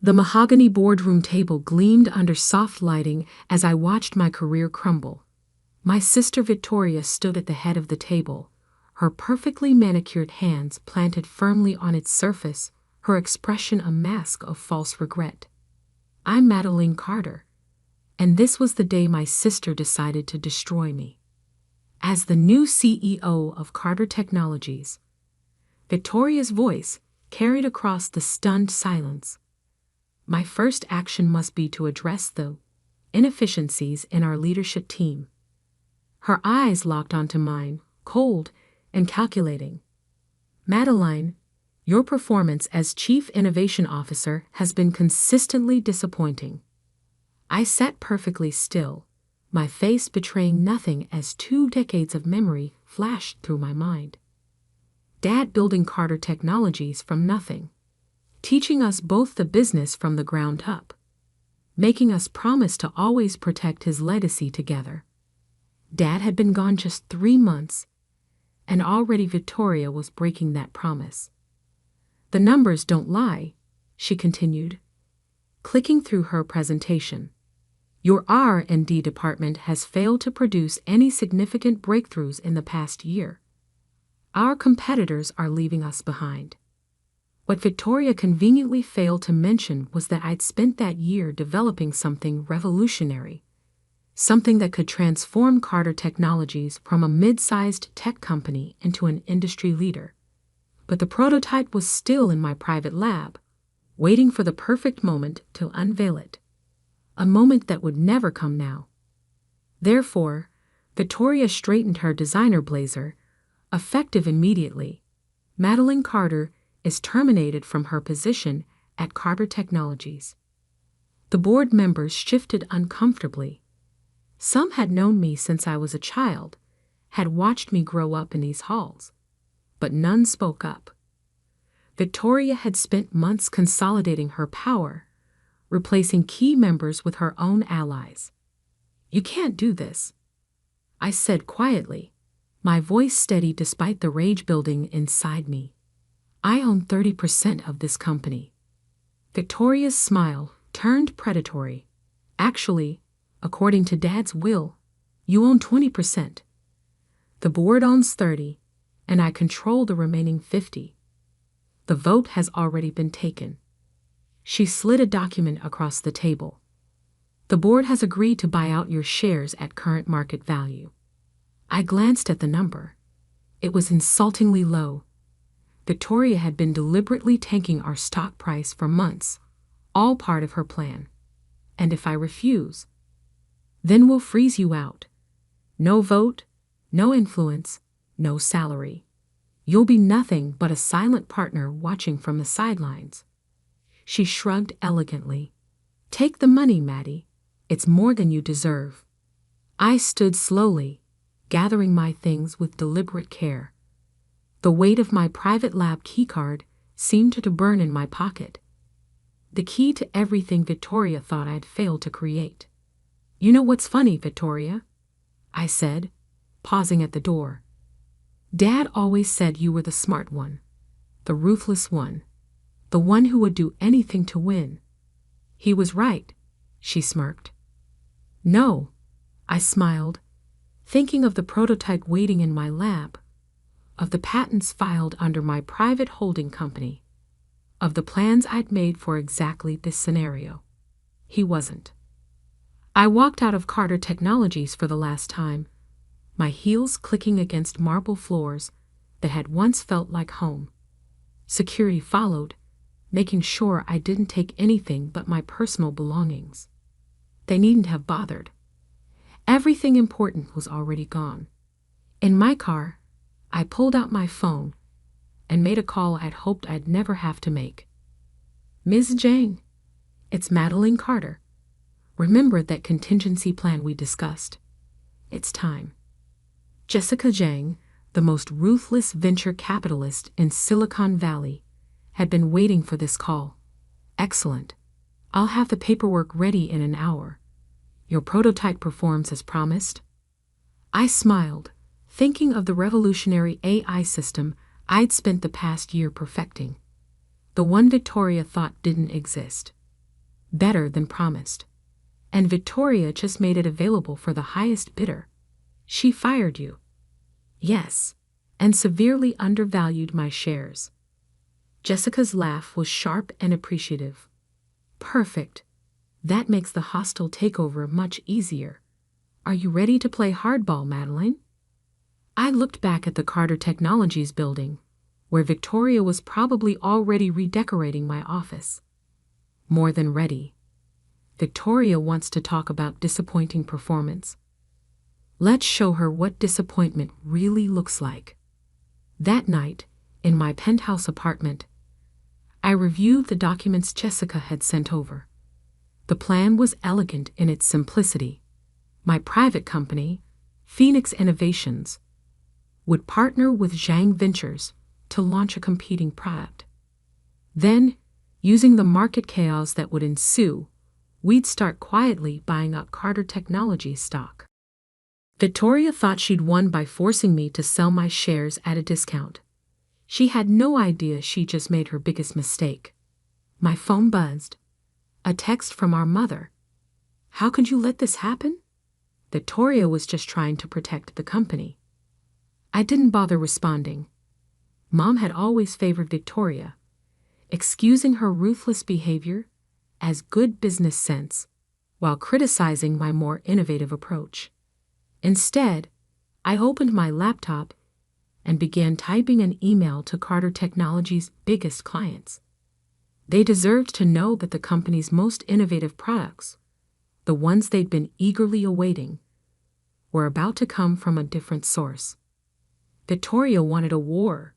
The mahogany boardroom table gleamed under soft lighting as I watched my career crumble. My sister Victoria stood at the head of the table, her perfectly manicured hands planted firmly on its surface, her expression a mask of false regret. I'm Madeline Carter, and this was the day my sister decided to destroy me. As the new CEO of Carter Technologies, Victoria's voice carried across the stunned silence. My first action must be to address the inefficiencies in our leadership team. Her eyes locked onto mine, cold and calculating. Madeline, your performance as Chief Innovation Officer has been consistently disappointing. I sat perfectly still, my face betraying nothing as 2 decades of memory flashed through my mind. Dad building Carter Technologies from nothing, teaching us both the business from the ground up, making us promise to always protect his legacy together. Dad had been gone just 3 months, and already Victoria was breaking that promise. The numbers don't lie, she continued, clicking through her presentation. Your R&D department has failed to produce any significant breakthroughs in the past year. Our competitors are leaving us behind. What Victoria conveniently failed to mention was that I'd spent that year developing something revolutionary, something that could transform Carter Technologies from a mid-sized tech company into an industry leader. But the prototype was still in my private lab, waiting for the perfect moment to unveil it. A moment that would never come now. Therefore, Victoria straightened her designer blazer, effective immediately. Madeline Carter is terminated from her position at Carter Technologies. The board members shifted uncomfortably. Some had known me since I was a child, had watched me grow up in these halls, but none spoke up. Victoria had spent months consolidating her power, replacing key members with her own allies. You can't do this, I said quietly, my voice steady despite the rage building inside me. I own 30% of this company. Victoria's smile turned predatory. Actually, according to Dad's will, you own 20%. The board owns 30%, and I control the remaining 50%. The vote has already been taken. She slid a document across the table. The board has agreed to buy out your shares at current market value. I glanced at the number. It was insultingly low. Victoria had been deliberately tanking our stock price for months, all part of her plan. And if I refuse, then we'll freeze you out. No vote, no influence, no salary. You'll be nothing but a silent partner watching from the sidelines. She shrugged elegantly. Take the money, Maddie. It's more than you deserve. I stood slowly, gathering my things with deliberate care. The weight of my private lab keycard seemed to burn in my pocket. The key to everything Victoria thought I'd failed to create. You know what's funny, Victoria? I said, pausing at the door. Dad always said you were the smart one, the ruthless one, the one who would do anything to win. He was right, she smirked. No, I smiled, thinking of the prototype waiting in my lab, of the patents filed under my private holding company, of the plans I'd made for exactly this scenario. He wasn't. I walked out of Carter Technologies for the last time, my heels clicking against marble floors that had once felt like home. Security followed, making sure I didn't take anything but my personal belongings. They needn't have bothered. Everything important was already gone. In my car, I pulled out my phone and made a call I'd hoped I'd never have to make. Ms. Jang, it's Madeline Carter. Remember that contingency plan we discussed? It's time. Jessica Jang, the most ruthless venture capitalist in Silicon Valley, had been waiting for this call. Excellent. I'll have the paperwork ready in an hour. Your prototype performs as promised? I smiled, thinking of the revolutionary AI system I'd spent the past year perfecting. The one Victoria thought didn't exist. better than promised. And Victoria just made it available for the highest bidder. She fired you. Yes, and severely undervalued my shares. Jessica's laugh was sharp and appreciative. Perfect. That makes the hostile takeover much easier. Are you ready to play hardball, Madeline? I looked back at the Carter Technologies building, where Victoria was probably already redecorating my office. More than ready. Victoria wants to talk about disappointing performance. Let's show her what disappointment really looks like. That night, in my penthouse apartment, I reviewed the documents Jessica had sent over. The plan was elegant in its simplicity. My private company, Phoenix Innovations, would partner with Zhang Ventures to launch a competing product. Then, using the market chaos that would ensue, we'd start quietly buying up Carter Technologies stock. Victoria thought she'd won by forcing me to sell my shares at a discount. She had no idea she just made her biggest mistake. My phone buzzed. A text from our mother. How could you let this happen? Victoria was just trying to protect the company. I didn't bother responding. Mom had always favored Victoria, excusing her ruthless behavior as good business sense, while criticizing my more innovative approach. Instead, I opened my laptop and began typing an email to Carter Technologies' biggest clients. They deserved to know that the company's most innovative products, the ones they'd been eagerly awaiting, were about to come from a different source. Victoria wanted a war.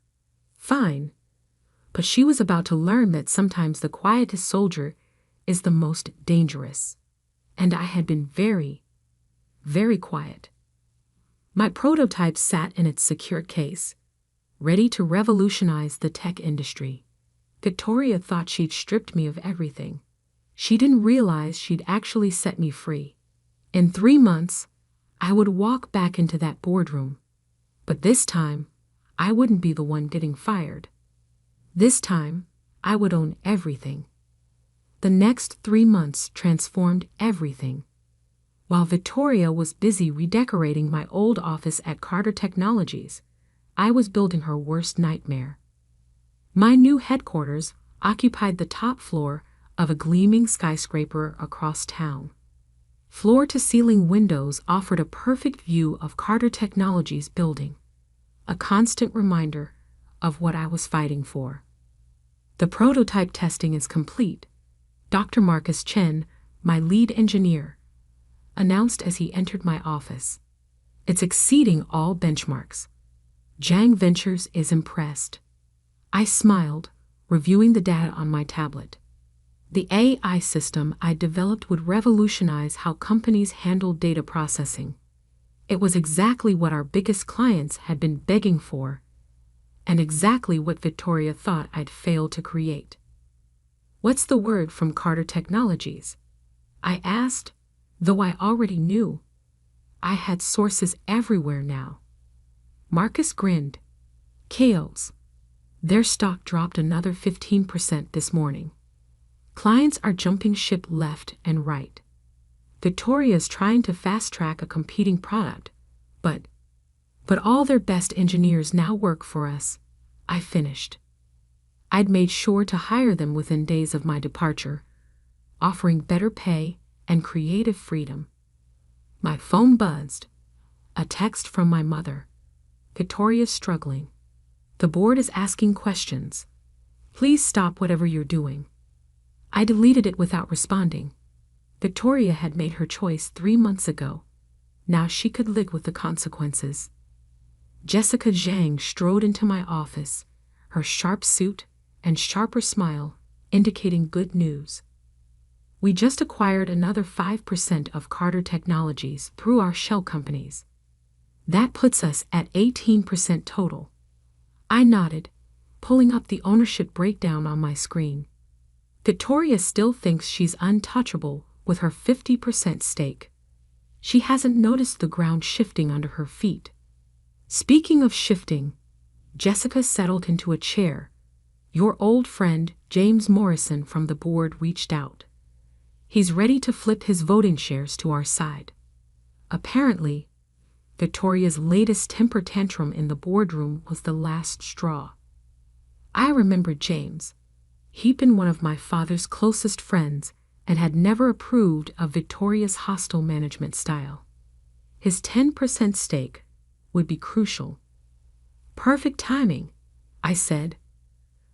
Fine. But she was about to learn that sometimes the quietest soldier is the most dangerous. And I had been very, very quiet. My prototype sat in its secure case, ready to revolutionize the tech industry. Victoria thought she'd stripped me of everything. She didn't realize she'd actually set me free. In 3 months, I would walk back into that boardroom. But this time, I wouldn't be the one getting fired. This time, I would own everything. The next 3 months transformed everything. While Victoria was busy redecorating my old office at Carter Technologies, I was building her worst nightmare. My new headquarters occupied the top floor of a gleaming skyscraper across town. Floor-to-ceiling windows offered a perfect view of Carter Technologies' building, a constant reminder of what I was fighting for. The prototype testing is complete, Dr. Marcus Chen, my lead engineer, announced as he entered my office. It's exceeding all benchmarks. Zhang Ventures is impressed. I smiled, reviewing the data on my tablet. The AI system I developed would revolutionize how companies handle data processing. It was exactly what our biggest clients had been begging for, and exactly what Victoria thought I'd failed to create. What's the word from Carter Technologies? I asked, though I already knew. I had sources everywhere now. Marcus grinned. Chaos. Their stock dropped another 15% this morning. Clients are jumping ship left and right. Victoria's trying to fast-track a competing product, but all their best engineers now work for us. I finished. I'd made sure to hire them within days of my departure, offering better pay and creative freedom. My phone buzzed. A text from my mother. Victoria's struggling. The board is asking questions. Please stop whatever you're doing. I deleted it without responding. Victoria had made her choice 3 months ago. Now she could live with the consequences. Jessica Zhang strode into my office, her sharp suit and sharper smile indicating good news. We just acquired another 5% of Carter Technologies through our shell companies. That puts us at 18% total. I nodded, pulling up the ownership breakdown on my screen. Victoria still thinks she's untouchable with her 50% stake. She hasn't noticed the ground shifting under her feet. Speaking of shifting, Jessica settled into a chair. Your old friend, James Morrison from the board, reached out. He's ready to flip his voting shares to our side. Apparently, Victoria's latest temper tantrum in the boardroom was the last straw. I remembered James. He'd been one of my father's closest friends and had never approved of Victoria's hostile management style. His 10% stake would be crucial. Perfect timing, I said.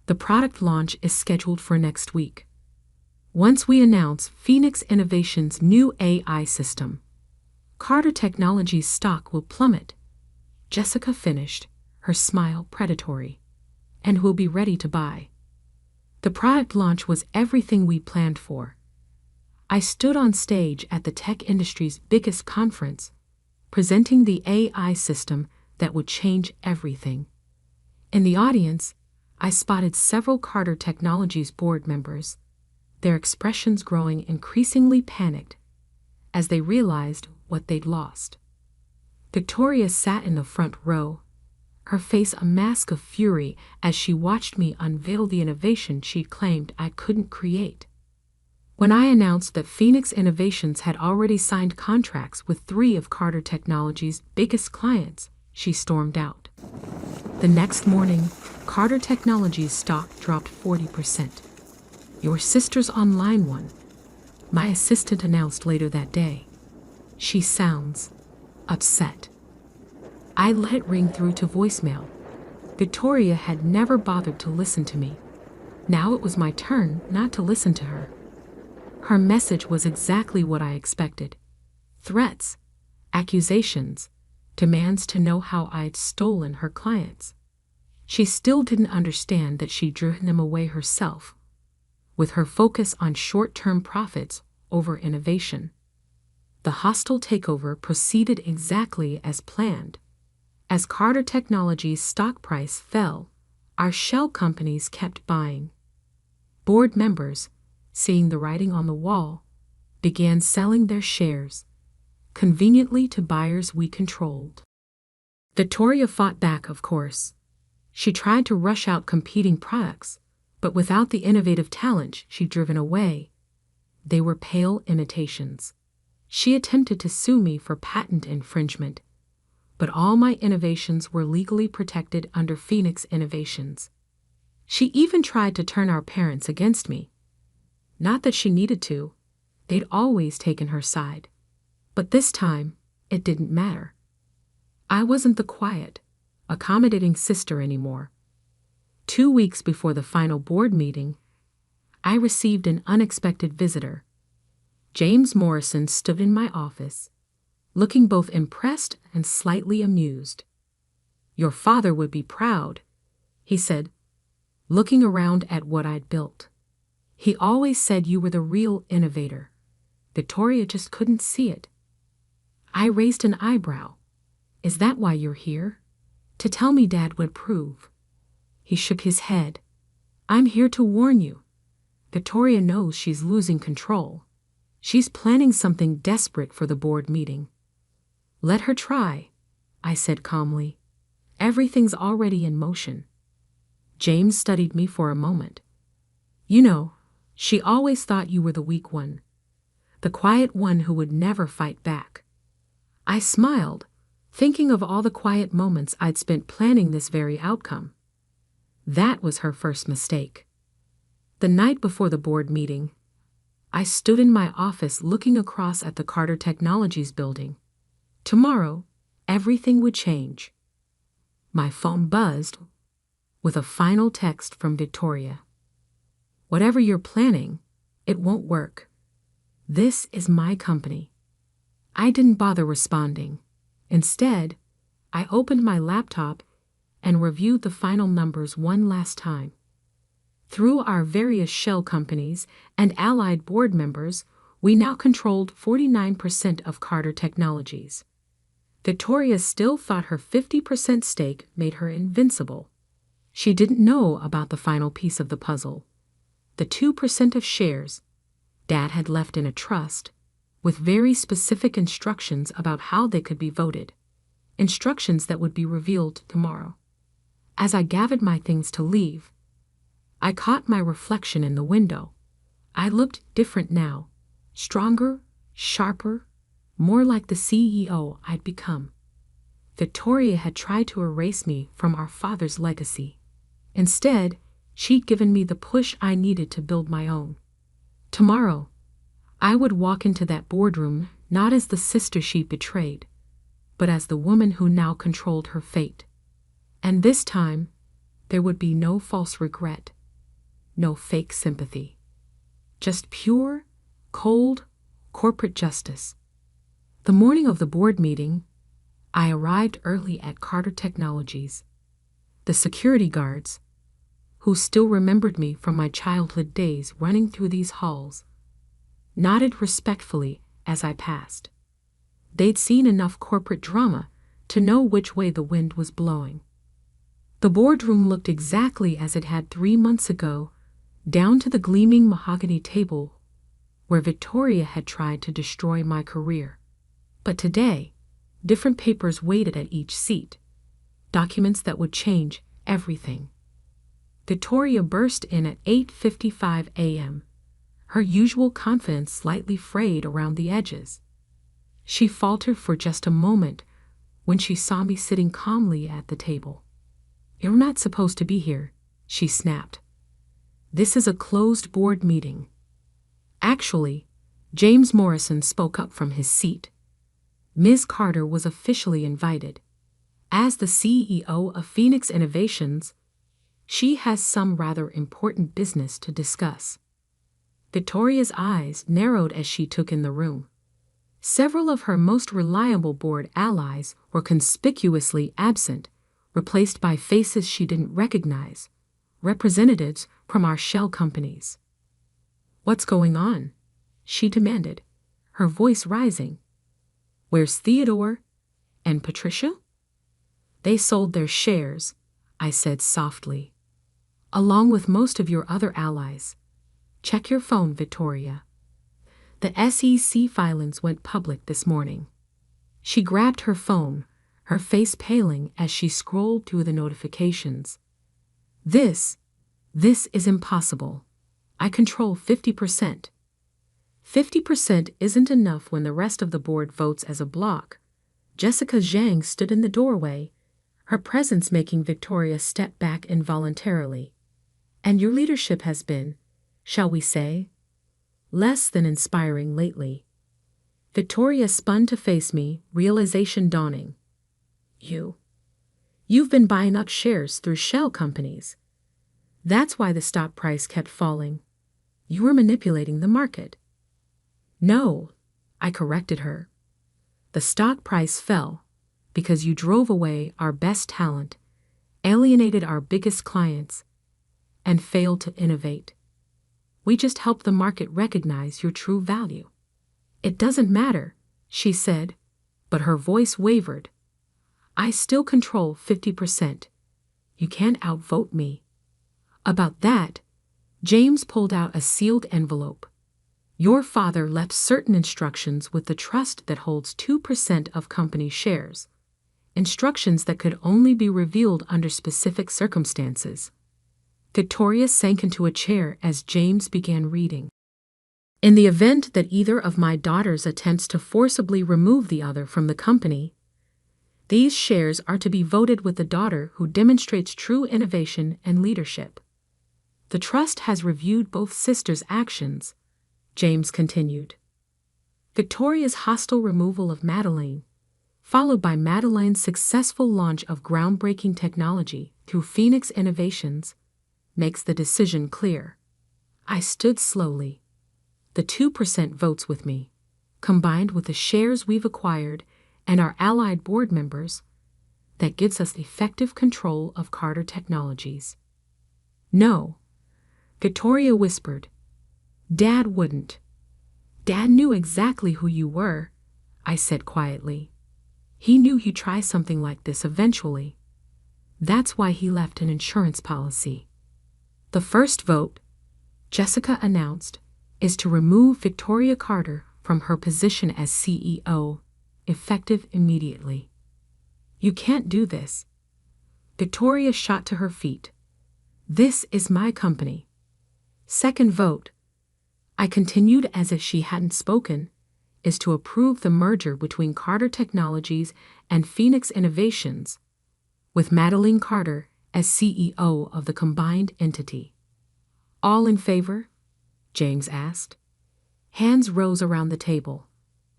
The product launch is scheduled for next week. Once we announce Phoenix Innovations' new AI system, Carter Technologies' stock will plummet. Jessica finished, her smile predatory. And we'll be ready to buy. The product launch was everything we planned for. I stood on stage at the tech industry's biggest conference, presenting the AI system that would change everything. In the audience, I spotted several Carter Technologies board members, their expressions growing increasingly panicked as they realized what they'd lost. Victoria sat in the front row, her face a mask of fury as she watched me unveil the innovation she'd claimed I couldn't create. When I announced that Phoenix Innovations had already signed contracts with 3 of Carter Technologies' biggest clients, she stormed out. The next morning, Carter Technologies' stock dropped 40%. "Your sister's online one," my assistant announced later that day. "She sounds upset." I let it ring through to voicemail. Victoria had never bothered to listen to me. Now it was my turn not to listen to her. Her message was exactly what I expected. Threats, accusations, demands to know how I'd stolen her clients. She still didn't understand that she'd driven them away herself, with her focus on short-term profits over innovation. The hostile takeover proceeded exactly as planned. As Carter Technologies' stock price fell, our shell companies kept buying. Board members, seeing the writing on the wall, began selling their shares, conveniently to buyers we controlled. Victoria fought back, of course. She tried to rush out competing products, but without the innovative talent she'd driven away, they were pale imitations. She attempted to sue me for patent infringement, but all my innovations were legally protected under Phoenix Innovations. She even tried to turn our parents against me. Not that she needed to. They'd always taken her side. But this time, it didn't matter. I wasn't the quiet, accommodating sister anymore. 2 weeks before the final board meeting, I received an unexpected visitor. James Morrison stood in my office, looking both impressed and slightly amused. "Your father would be proud," he said, looking around at what I'd built. "He always said you were the real innovator. Victoria just couldn't see it." I raised an eyebrow. "Is that why you're here? To tell me Dad would approve?" He shook his head. "I'm here to warn you. Victoria knows she's losing control. She's planning something desperate for the board meeting." "Let her try," I said calmly. "Everything's already in motion." James studied me for a moment. "You know, she always thought you were the weak one, the quiet one who would never fight back." I smiled, thinking of all the quiet moments I'd spent planning this very outcome. That was her first mistake. The night before the board meeting, I stood in my office looking across at the Carter Technologies building. Tomorrow, everything would change. My phone buzzed with a final text from Victoria. "Whatever you're planning, it won't work. This is my company." I didn't bother responding. Instead, I opened my laptop and reviewed the final numbers one last time. Through our various shell companies and allied board members, we now controlled 49% of Carter Technologies. Victoria still thought her 50% stake made her invincible. She didn't know about the final piece of the puzzle, the 2% of shares Dad had left in a trust, with very specific instructions about how they could be voted, instructions that would be revealed tomorrow. As I gathered my things to leave, I caught my reflection in the window. I looked different now, Stronger, sharper, more like the CEO I'd become. Victoria had tried to erase me from our father's legacy. Instead, she'd given me the push I needed to build my own. Tomorrow, I would walk into that boardroom not as the sister she betrayed, but as the woman who now controlled her fate. And this time, there would be no false regret, no fake sympathy. Just pure, cold, corporate justice. The morning of the board meeting, I arrived early at Carter Technologies. The security guards, who still remembered me from my childhood days running through these halls, nodded respectfully as I passed. They'd seen enough corporate drama to know which way the wind was blowing. The boardroom looked exactly as it had 3 months ago, down to the gleaming mahogany table where Victoria had tried to destroy my career. But today, different papers waited at each seat, documents that would change everything. Victoria burst in at 8:55 a.m., her usual confidence slightly frayed around the edges. She faltered for just a moment when she saw me sitting calmly at the table. "You're not supposed to be here," she snapped. "This is a closed board meeting." Actually, James Morrison spoke up from his seat. Ms. Carter was officially invited. As the CEO of Phoenix Innovations, she has some rather important business to discuss. Victoria's eyes narrowed as she took in the room. Several of her most reliable board allies were conspicuously absent, replaced by faces she didn't recognize, representatives from our shell companies. "What's going on?" she demanded, her voice rising. "Where's Theodore and Patricia?" "They sold their shares," I said softly, "along with most of your other allies. Check your phone, Victoria." The SEC filings went public this morning. She grabbed her phone, her face paling as she scrolled through the notifications. This is impossible. I control 50%. 50% isn't enough when the rest of the board votes as a bloc. Jessica Zhang stood in the doorway, her presence making Victoria step back involuntarily. "And your leadership has been, shall we say, less than inspiring lately." Victoria spun to face me, realization dawning. You've been buying up shares through shell companies. That's why the stock price kept falling. You were manipulating the market." "No," I corrected her. "The stock price fell because you drove away our best talent, alienated our biggest clients, and failed to innovate. We just helped the market recognize your true value." "It doesn't matter," she said, but her voice wavered. "I still control 50%. You can't outvote me." About that, James pulled out a sealed envelope. "Your father left certain instructions with the trust that holds 2% of company shares. Instructions that could only be revealed under specific circumstances." Victoria sank into a chair as James began reading. "In the event that either of my daughters attempts to forcibly remove the other from the company, these shares are to be voted with the daughter who demonstrates true innovation and leadership. The trust has reviewed both sisters' actions," James continued. Victoria's hostile removal of Madeleine, followed by Madeleine's successful launch of groundbreaking technology through Phoenix Innovations, makes the decision clear. I stood slowly. The 2% votes with me, combined with the shares we've acquired and our allied board members, that gives us effective control of Carter Technologies. "No," Victoria whispered. "Dad wouldn't." "Dad knew exactly who you were," I said quietly. "He knew you'd try something like this eventually. That's why he left an insurance policy." "The first vote," Jessica announced, "is to remove Victoria Carter from her position as CEO, effective immediately." "You can't do this." Victoria shot to her feet. "This is my company." "Second vote," I continued as if she hadn't spoken, is to approve the merger between Carter Technologies and Phoenix Innovations, with Madeline Carter as CEO of the combined entity. All in favor? James asked. Hands rose around the table.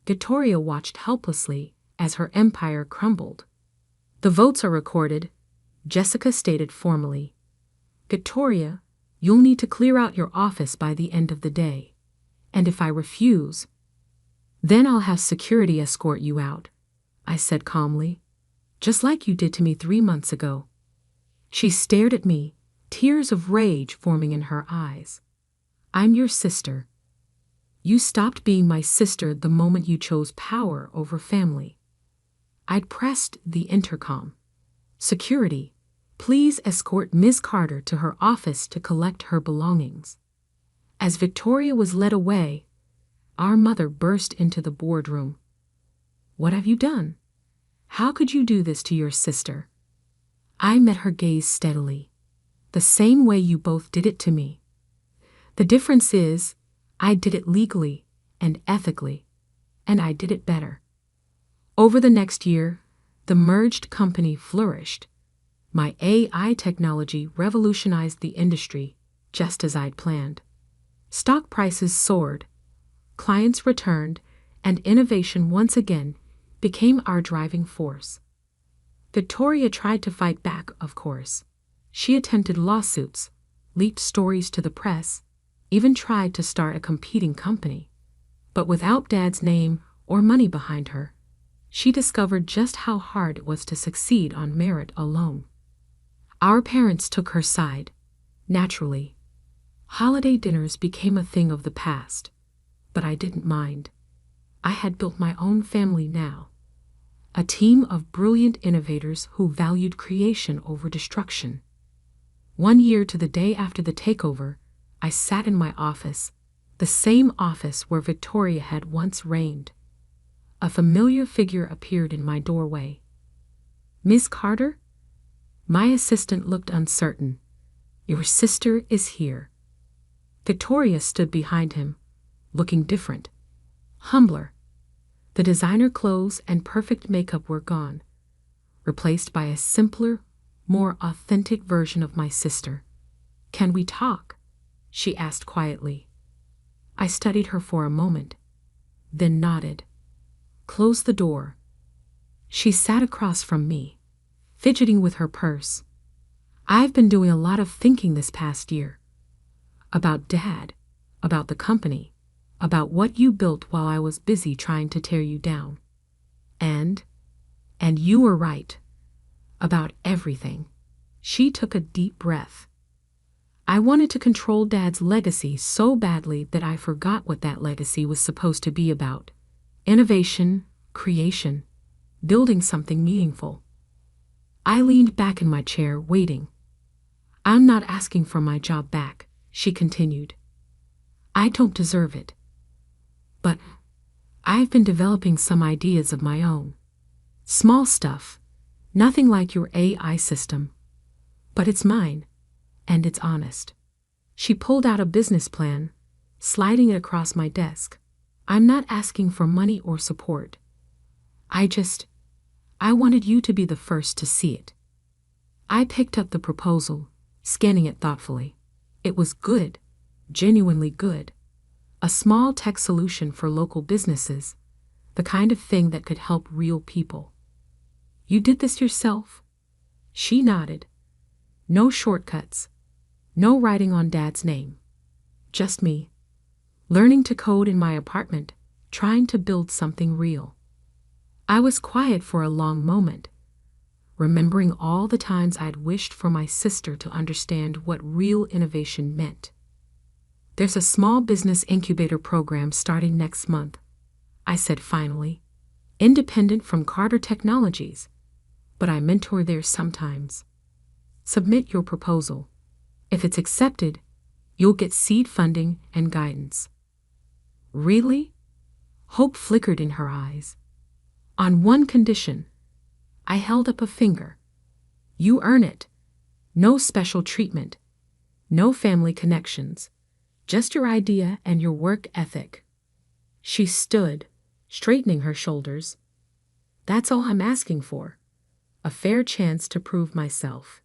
Victoria watched helplessly as her empire crumbled. The votes are recorded, Jessica stated formally. Victoria, you'll need to clear out your office by the end of the day. And if I refuse, then I'll have security escort you out, I said calmly. Just like you did to me 3 months ago. She stared at me, tears of rage forming in her eyes. I'm your sister. You stopped being my sister the moment you chose power over family. I'd pressed the intercom. Security, please escort Ms. Carter to her office to collect her belongings. As Victoria was led away, our mother burst into the boardroom. What have you done? How could you do this to your sister? I met her gaze steadily. The same way you both did it to me. The difference is, I did it legally and ethically, and I did it better. Over the next year, the merged company flourished. My AI technology revolutionized the industry, just as I'd planned. Stock prices soared, clients returned, and innovation once again became our driving force. Victoria tried to fight back, of course. She attempted lawsuits, leaked stories to the press, even tried to start a competing company. But without Dad's name or money behind her, she discovered just how hard it was to succeed on merit alone. Our parents took her side, naturally. Holiday dinners became a thing of the past, but I didn't mind. I had built my own family now. A team of brilliant innovators who valued creation over destruction. 1 year to the day after the takeover, I sat in my office, the same office where Victoria had once reigned. A familiar figure appeared in my doorway. Miss Carter? My assistant looked uncertain. Your sister is here. Victoria stood behind him, looking different, humbler. The designer clothes and perfect makeup were gone, replaced by a simpler, more authentic version of my sister. Can we talk? She asked quietly. I studied her for a moment, then nodded. Close the door. She sat across from me, fidgeting with her purse. I've been doing a lot of thinking this past year. About Dad, about the company, about what you built while I was busy trying to tear you down. And you were right. About everything. She took a deep breath. I wanted to control Dad's legacy so badly that I forgot what that legacy was supposed to be about. Innovation, creation, building something meaningful. I leaned back in my chair, waiting. I'm not asking for my job back, she continued. I don't deserve it. But I've been developing some ideas of my own. Small stuff, nothing like your AI system. But it's mine, and it's honest. She pulled out a business plan, sliding it across my desk. I'm not asking for money or support. I wanted you to be the first to see it. I picked up the proposal, scanning it thoughtfully. It was good, genuinely good. A small tech solution for local businesses, the kind of thing that could help real people. You did this yourself? She nodded. No shortcuts. No writing on Dad's name. Just me. Learning to code in my apartment, trying to build something real. I was quiet for a long moment, remembering all the times I'd wished for my sister to understand what real innovation meant. There's a small business incubator program starting next month, I said finally, independent from Carter Technologies, but I mentor there sometimes. Submit your proposal. If it's accepted, you'll get seed funding and guidance. Really? Hope flickered in her eyes. On one condition. I held up a finger. You earn it. No special treatment. No family connections. Just your idea and your work ethic." She stood, straightening her shoulders. "That's all I'm asking for. A fair chance to prove myself."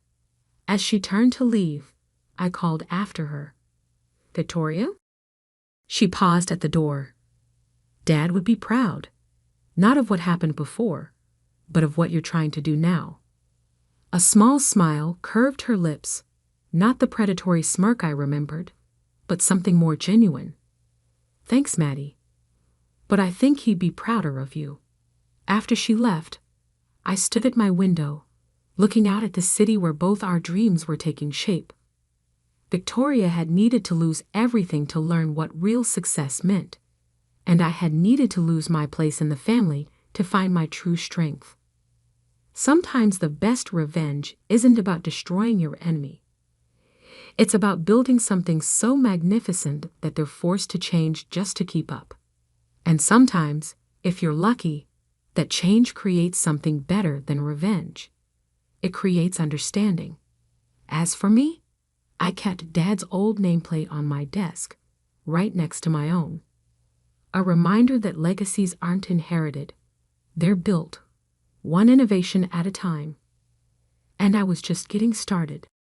As she turned to leave, I called after her. "Victoria?" She paused at the door. "Dad would be proud. Not of what happened before, but of what you're trying to do now." A small smile curved her lips, not the predatory smirk I remembered, but something more genuine. "Thanks, Maddie. But I think he'd be prouder of you." After she left, I stood at my window, looking out at the city where both our dreams were taking shape. Victoria had needed to lose everything to learn what real success meant, and I had needed to lose my place in the family to find my true strength. Sometimes the best revenge isn't about destroying your enemy. It's about building something so magnificent that they're forced to change just to keep up. And sometimes, if you're lucky, that change creates something better than revenge. It creates understanding. As for me, I kept Dad's old nameplate on my desk, right next to my own. A reminder that legacies aren't inherited. They're built, one innovation at a time. And I was just getting started.